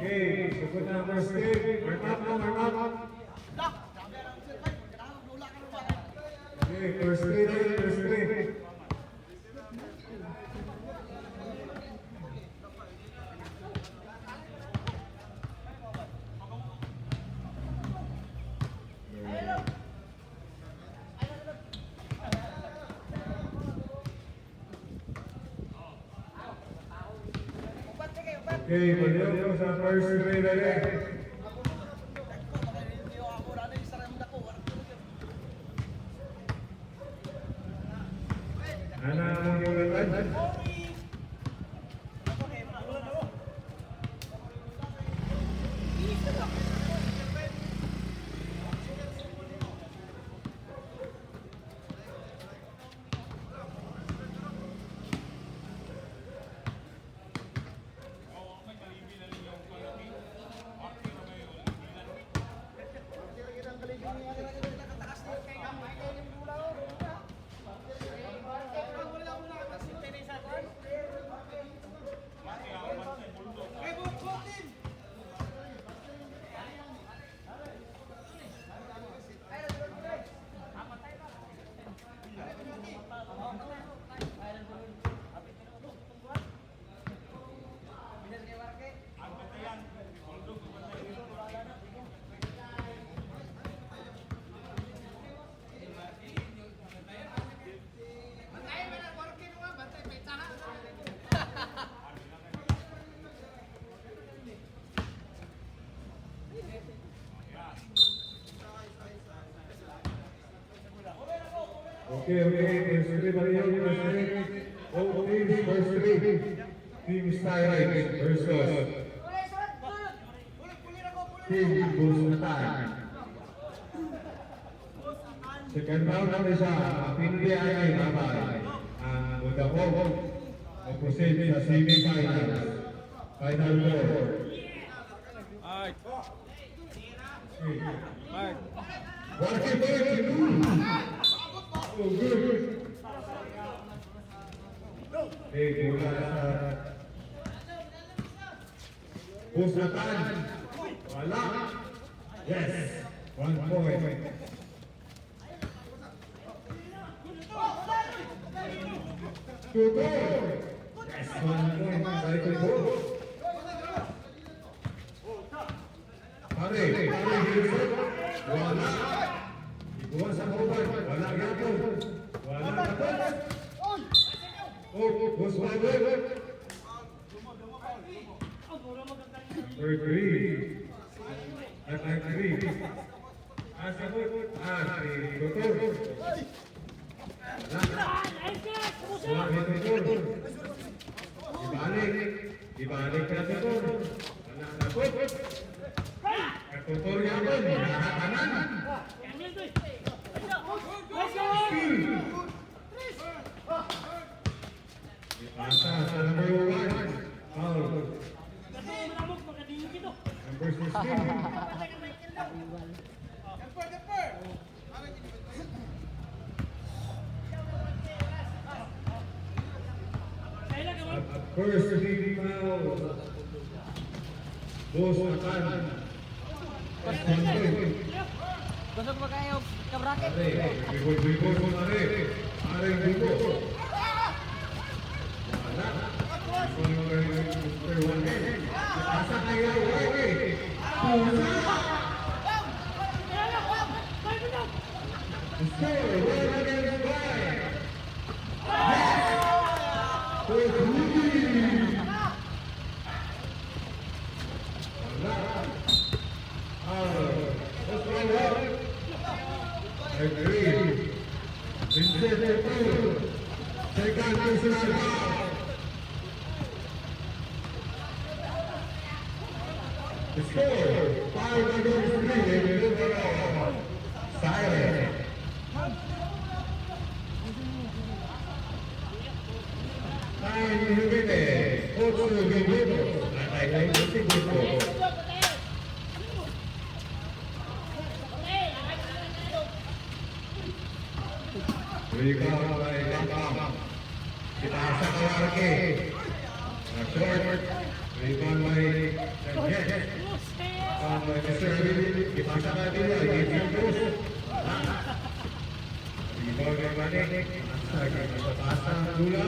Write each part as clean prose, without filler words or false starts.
Okay, sagot na ang first game. Warm up na, warm up. Okay, first grade na yun, first grade. Okay, baliw ko sa first grade na yun. Ana ang yung latad? Okay, first three, baliw, first three. Okay, first three. Team Stylish versus Team Busnatan. Second round na siya, pinili ay babay. Ang Budapog, opposite sa semi-finals. Final four. Mark. What you doing? Oh, good. Hey, bola sa Busnatan. Wala. Yes. 1 point. Tutor. Yes, 1 point. Balik ko ito. Pare, Hilson. Wala. Ikuha sa Coban. Wala yapon. Wala yapon. Oh, Busnatan. Third three. At ang three. Sagot. Si Tutor. Ibalik na Tutor. Wala sagot. Tutor yapon. Nakakanan. Ipasa sa number 1. Foul. Number 16. First team foul. Busnatan. Gusog ba kayo kabraket? Bigo mo na rin. Aring bigo. Wala. Ipasa kayo. Pusa. Score. 1 against 5. The score 5 against 3. Silent. Time limited. 8 minutos. Natay 20 minutos. Rebound by Lampang. Kita sa kalarke. Short. Rebound by Yes. Mr. David, ipasa natin yun. Game post. Rebound by Manik. Pasa ang dula.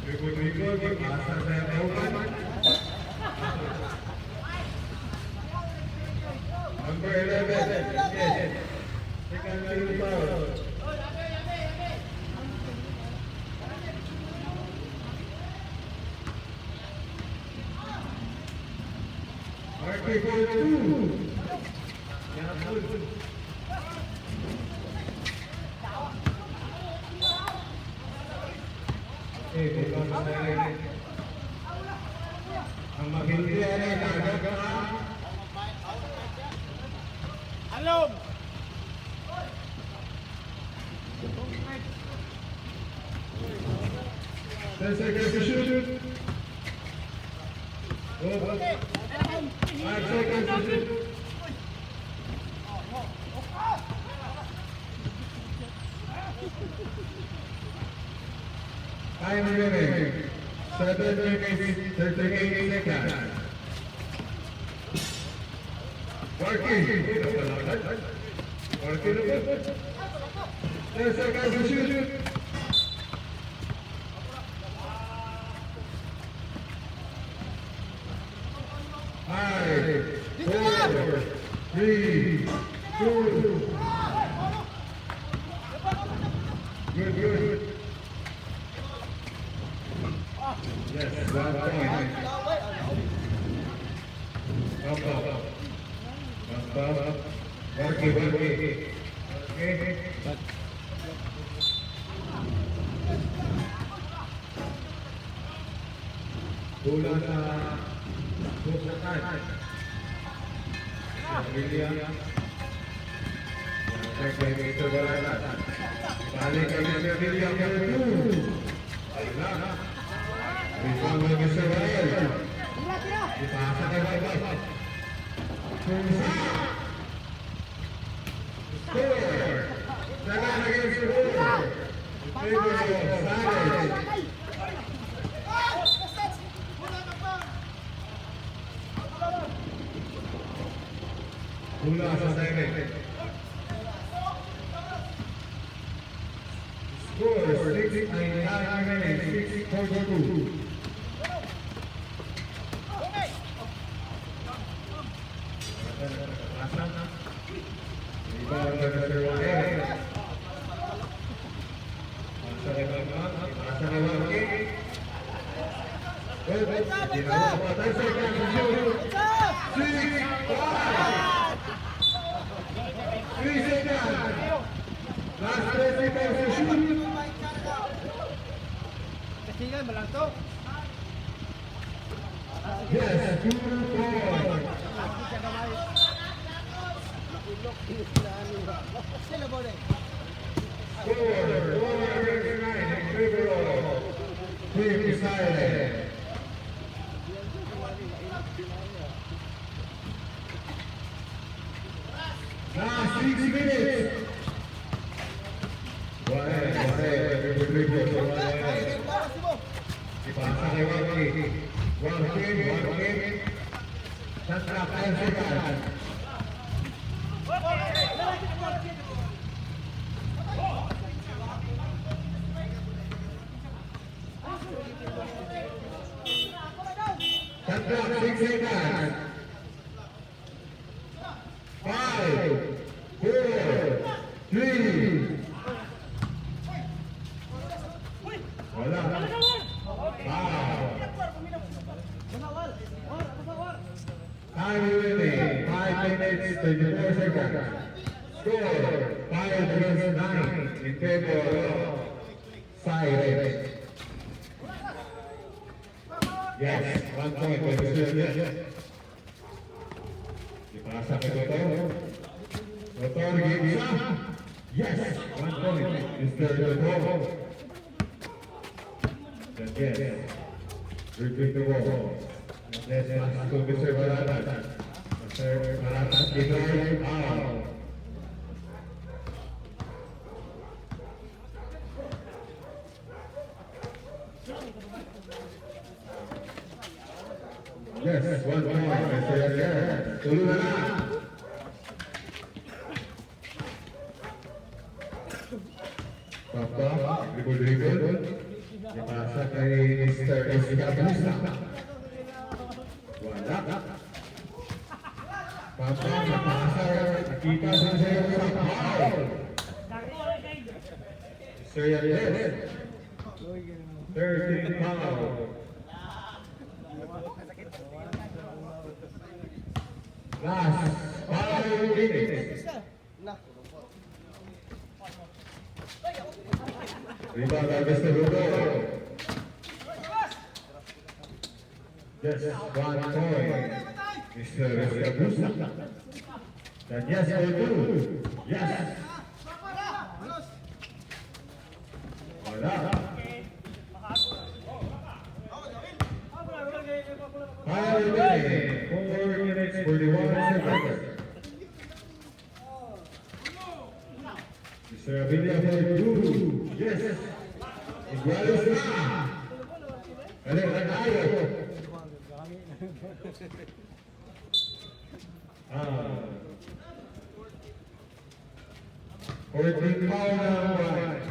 Rebound, pasa sa Kauman. Number 11. Yes. Second team foul. Marky for 2. Ang magindi ay nagagaan. Alom! 10 seconds to shoot. 5 seconds to shoot. Time remaining. 7 minutes, 38 seconds. Working. Working. 10 seconds to shoot. 5, 4, 3, 2. Good. Yes, 1 point. Up. Working. Okay. Bola sa Busakan. William. Check by Mr. Barata. Balik kay Mr. William number 2. Wala. Rebound by Mr. Barata. Ipasa kay Barata. Score. Second against the goal. In favor of Saturday. Bola sa Saturday. Score 6-9 minutes, 6-42. Kasigan, malangto. Yes, 2 points. Sila ba rin? Score 409 in favor of Team Saturday. Last 6 minutes. Ipasa kay Waki. Waki. Sasra 10 seconds. Sasra 6 seconds. 5, 4, 3. Wala. Time remaining 5 minutes 34 seconds. Score 5 against 9 in favor of Cyrus. Yes, 1 point for Mr. Yes. Ipasa kay Dr. Dr. gives up. Yes, 1 point, Mr. Dr. Yes. Repeat the ball. Let's pass to Mr. Barata. Mr. Barata denied out. Yes, 1 point. Mr. Yager. Tuloy na lang. Papa, dribble. Ipasa kay Mr. Escabusa. Wala. Papa, napasa. Nakita sa sa'yo sa foul. Mr. Yager. 13 foul. Last 5 minutes. Rebound by Mr. Rudo. Yes, 1 point. Mr. Escabusa. And yes, they do. Yes. Wala. 5 minutes. 4 minutes, 41 seconds. Mr. Abilia for 2. Yes. Igualos na. Balik na tayo. 14 foul na ang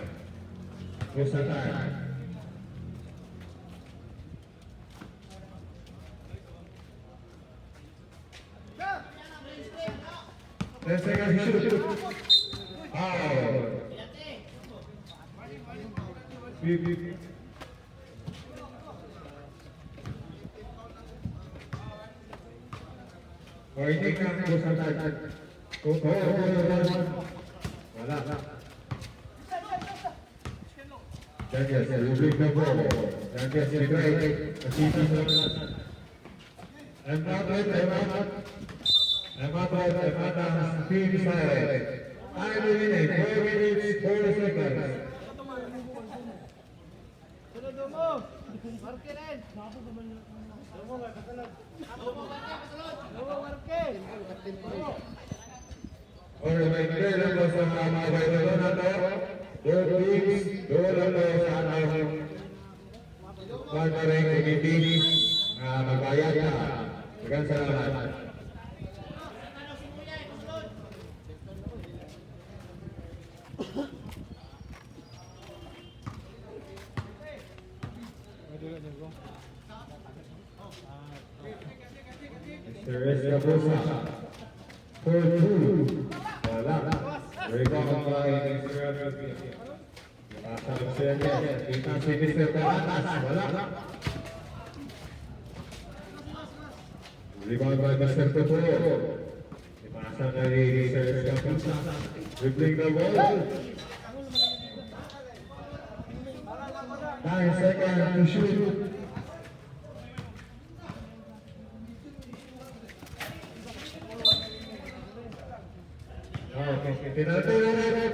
Pusa tayo. Let's take a shoot. Foul. Warning ng Pusa tayo. Wala. Yes, you bring the ball. Yes, you break. I'm not speed side. 5 minutes, 4 minutes, 40 seconds. Sunod mo. Marke rin. Or may kailan mo sa mga kailan na to? Your teams, doon mo sa anong magmaring committee na magbayad ka. Magang salamat. Mr. Escabusa. 4-2. Wala. Rebound by Mr. Escabusa. Pasang siya niya. Kita si Mr. Panatas. Wala. Rebound by Mr. Totoro. Ipasang kay Mr. Escabusa. Dribbling the ball. 9 seconds to shoot. Okay, penalty na rin.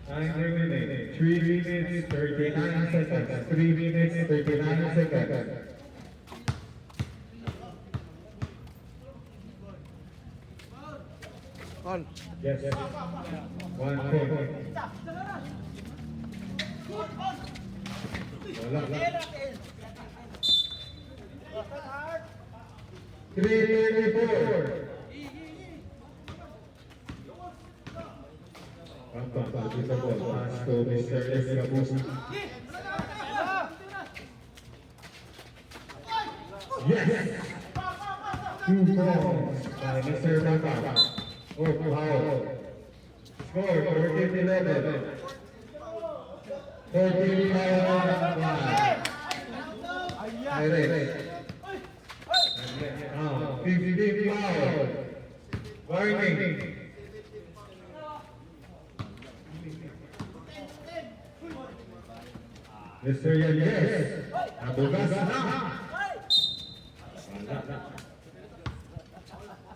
9 minutes, 3 minutes, 39 seconds. 3 minutes, 39 seconds. On. Yes. 1 point. Wala. 3:34. Dito po, pass to Mr. Escabusa. Yes! 2 points by Mr. Bamba. Oh, foul. Score, 14-11. 14-5. Pirates. 15 foul. Warning. Mr. Yages. Nabugas na.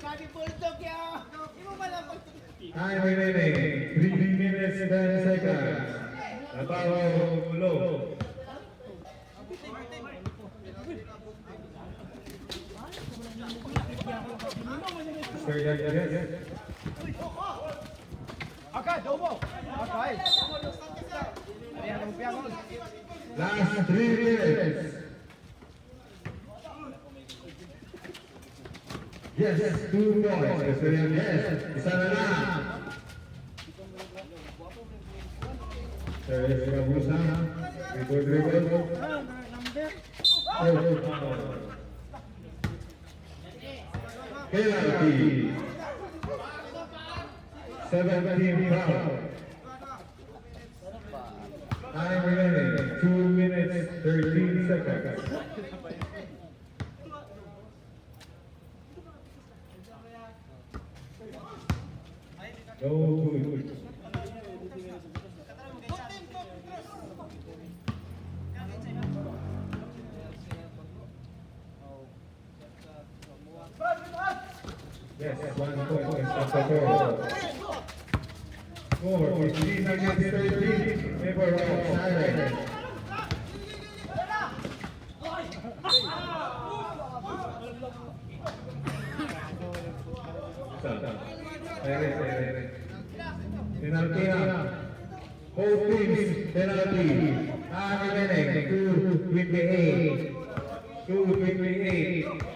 Sabi po ito kaya. Imo ba lang pag... Time remaining. 3 minutes, 10 seconds. Nabawaw ulo. Mr. Yages. Okay, dobo. Okay. Ayan ang piyakon. Last 3 minutes. Yes, 2 points. Australian, yes. Isa na lang. Service Rabusa. Dribble. Penalty. 17 foul. Time remaining 2 minutes 13 seconds. No good. Yes, 1 point is Salvatore. Score 15 against 13. Favor of Siren. Penalty na. Both teams penalty. Time remaining 2:28. 2:28.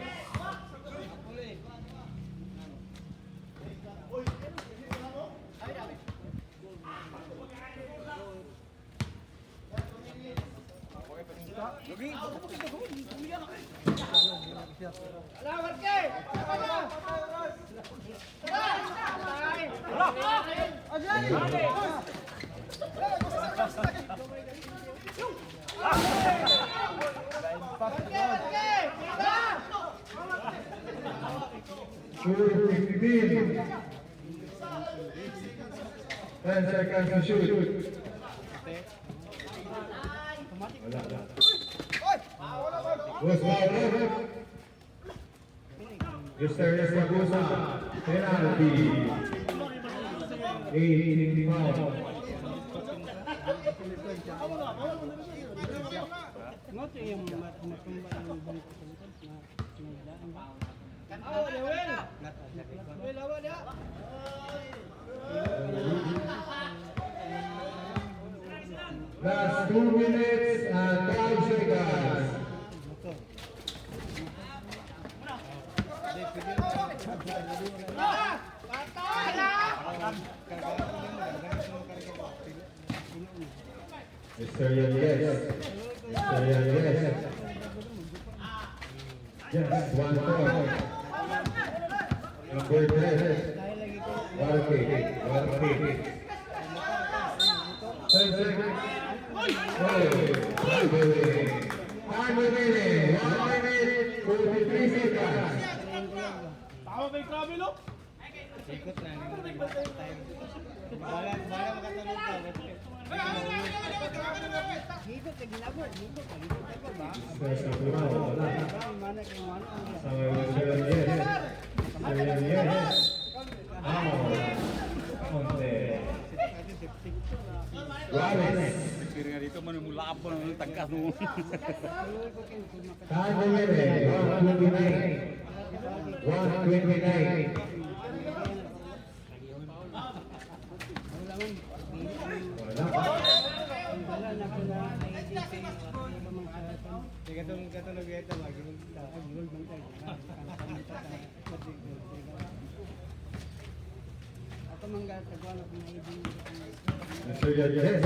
Ala, Marke! Shoot 15. 10 seconds to shoot. Goes foul. Mysterious Rabusa. Penalty. 18 foul. Ngoto yung natumba ng bangko na sinagdaan ba? Oh, Lewin! Lewin, lawan ya! Last 2 minutes and 5 seconds. Mr. Yan, yes. Mr. Yan, yes. Yes, 1 point. Number 10. Warke. 10 seconds. Time remaining. 1 minute, 43 seconds. Tama ba yung krabi, lo? Ikot na time. Bala makatanong ka. Ikot na ginabot. Ikot ka ba? Mr. Sabuno, wala. Mana kay mana ang Sama yung Mr. Yan, yes. Mr. Yan, yes. Konti. Wallace. Kira nga dito man mula apa nang tangkas mo. Time remaining. 129. 129. Wala. wala na ko na IDP katulog ito lagi gold man tayo. Ako mangga sagwa na ko na IDP. Mr. Yan, yes.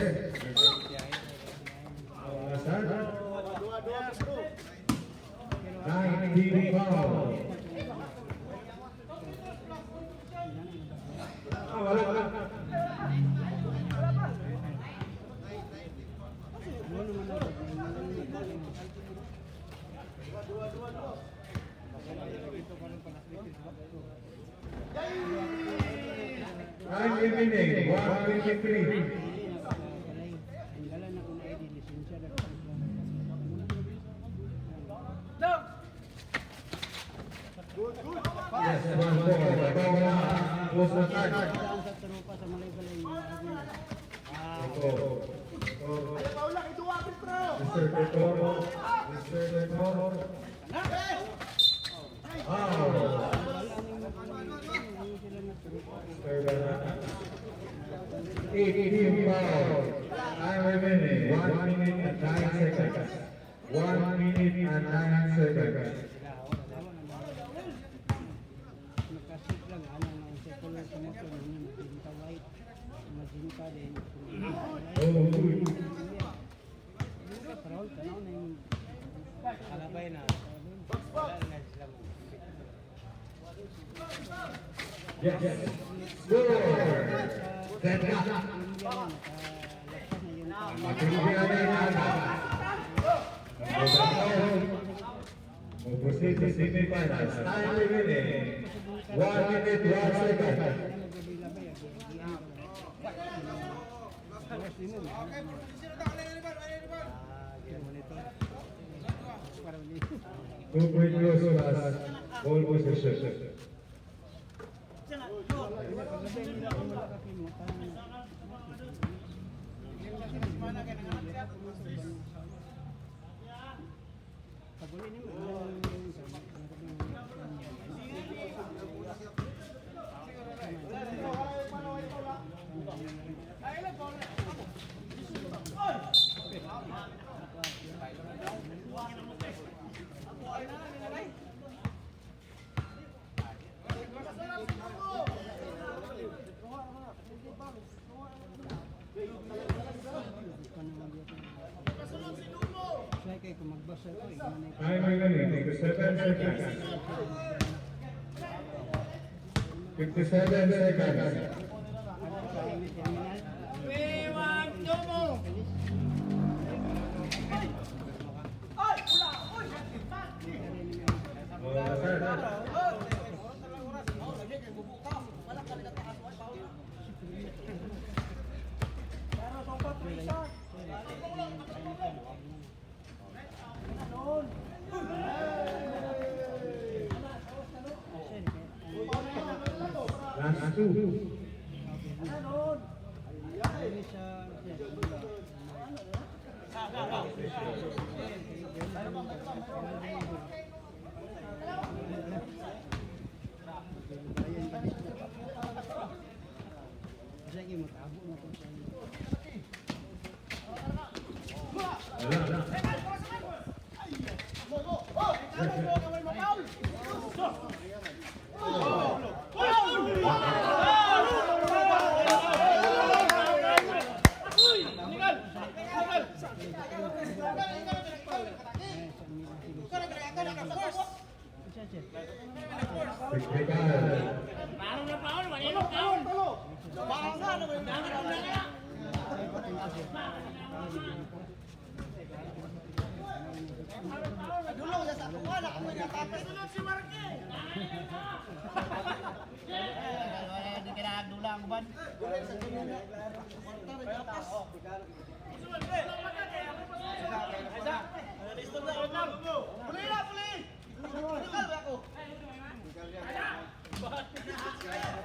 Alasan. 19 foul. Wala. Ano naman ako. Time remaining. 123. Ang galan na ko na ID lisensya na ko. Yes, 1 point. Ikaw na. Close na time. Saan sa tropa sa Malay-Balay yung Ito. Mr. Totoro. Mr. Totoro. Mr. Banana. 18 foul. Time remaining. 1 minute and 9 seconds. Magenta white, magenta din. Parol, tanaw na yung alabay na. Wala na sila mo. Yes. Score. Set up. We'll proceed to semifinals. Time remaining. 1 minute, 1 second. Two point close plus ball possession. Time remaining, 57 seconds. 57 seconds. Last two.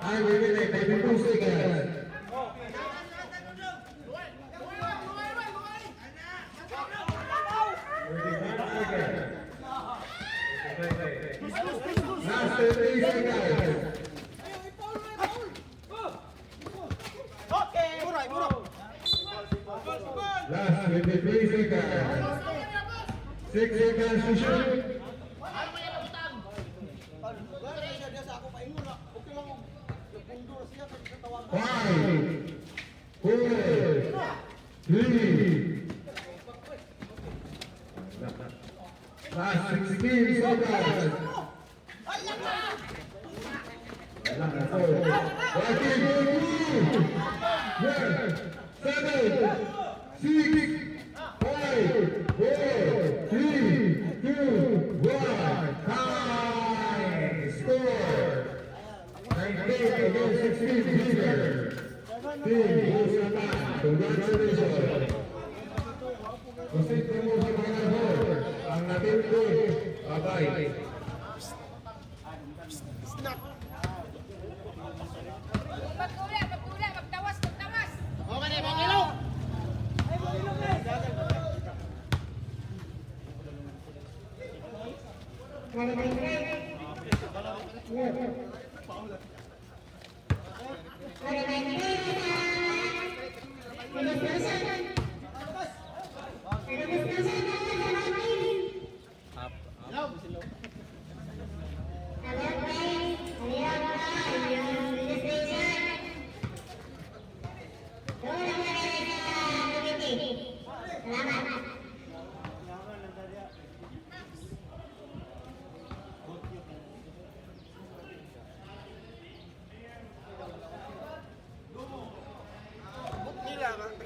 I will win it, 22 seconds. Last 30 seconds. Last 23 seconds. 6 seconds to shoot. 5, 4, 3. Last 16 seconds. Congratulations. Proceed po mo sa mga board. Ang natin po, bye-bye. Magkula, magtawas. Hello guys,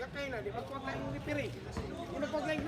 Kakay na, di ba? Kuwag lang yung referee. Hindi na pag